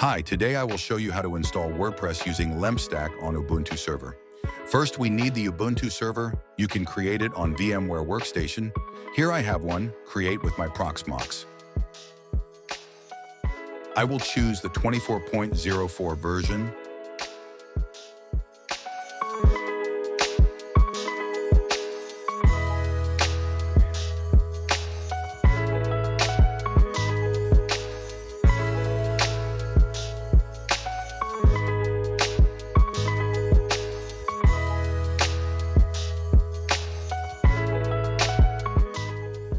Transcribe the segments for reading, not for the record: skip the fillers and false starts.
Hi, today I will show you how to install WordPress using LempStack on Ubuntu Server. First, we need the Ubuntu server. You can create it on VMware Workstation. Here I have one, create with my Proxmox. I will choose the 24.04 version.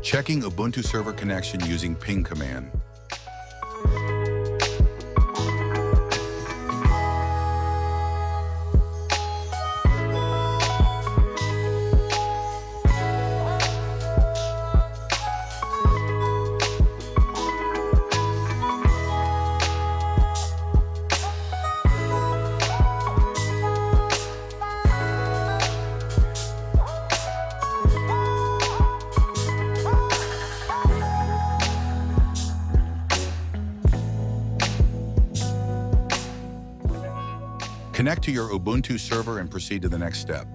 Checking Ubuntu server connection using ping command. Connect to your Ubuntu server and proceed to the next step.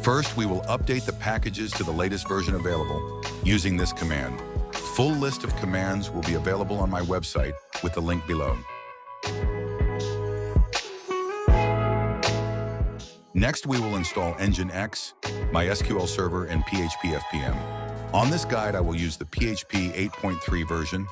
First, we will update the packages to the latest version available using this command. Full list of commands will be available on my website with the link below. Next, we will install Nginx, MySQL Server, and PHP FPM. On this guide, I will use the PHP 8.3 version.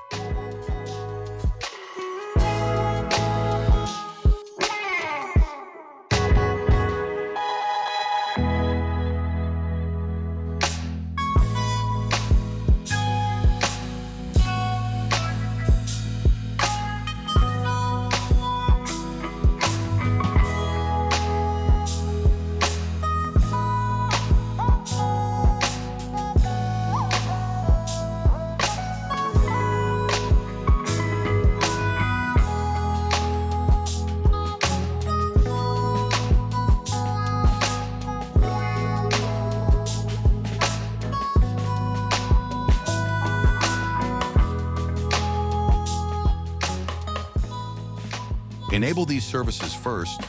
Enable these services first,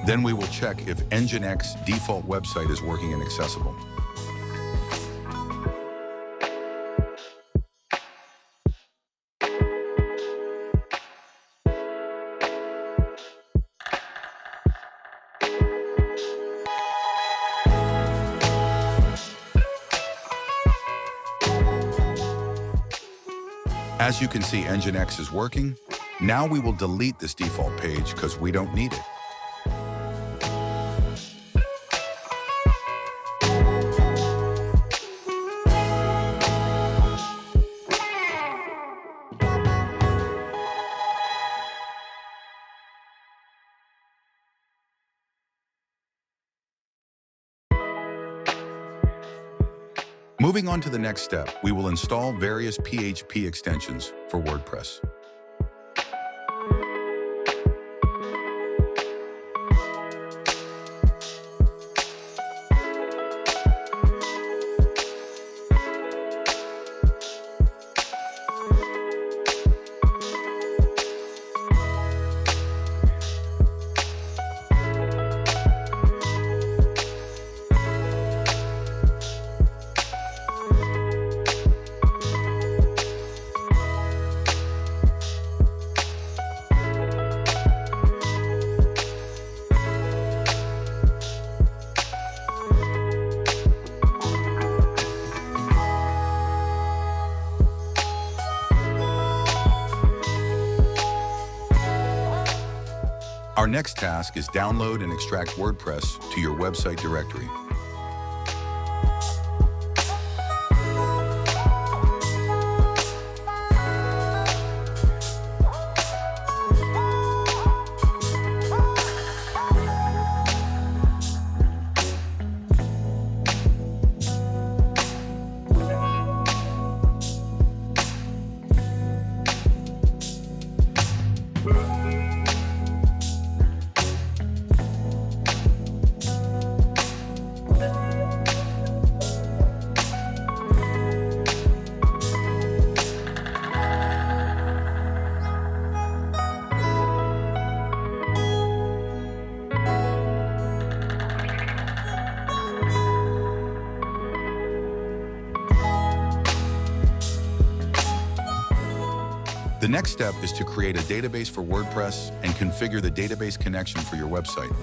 then we will check if Nginx default website is working and accessible. As you can see, Nginx is working. Now we will delete this default page because we don't need it. Moving on to the next step, we will install various PHP extensions for WordPress. Our next task is download and extract WordPress to your website directory. The next step is to create a database for WordPress and configure the database connection for your website.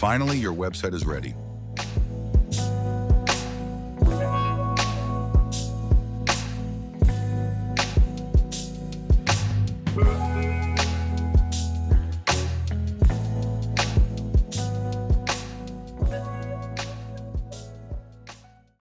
Finally, your website is ready.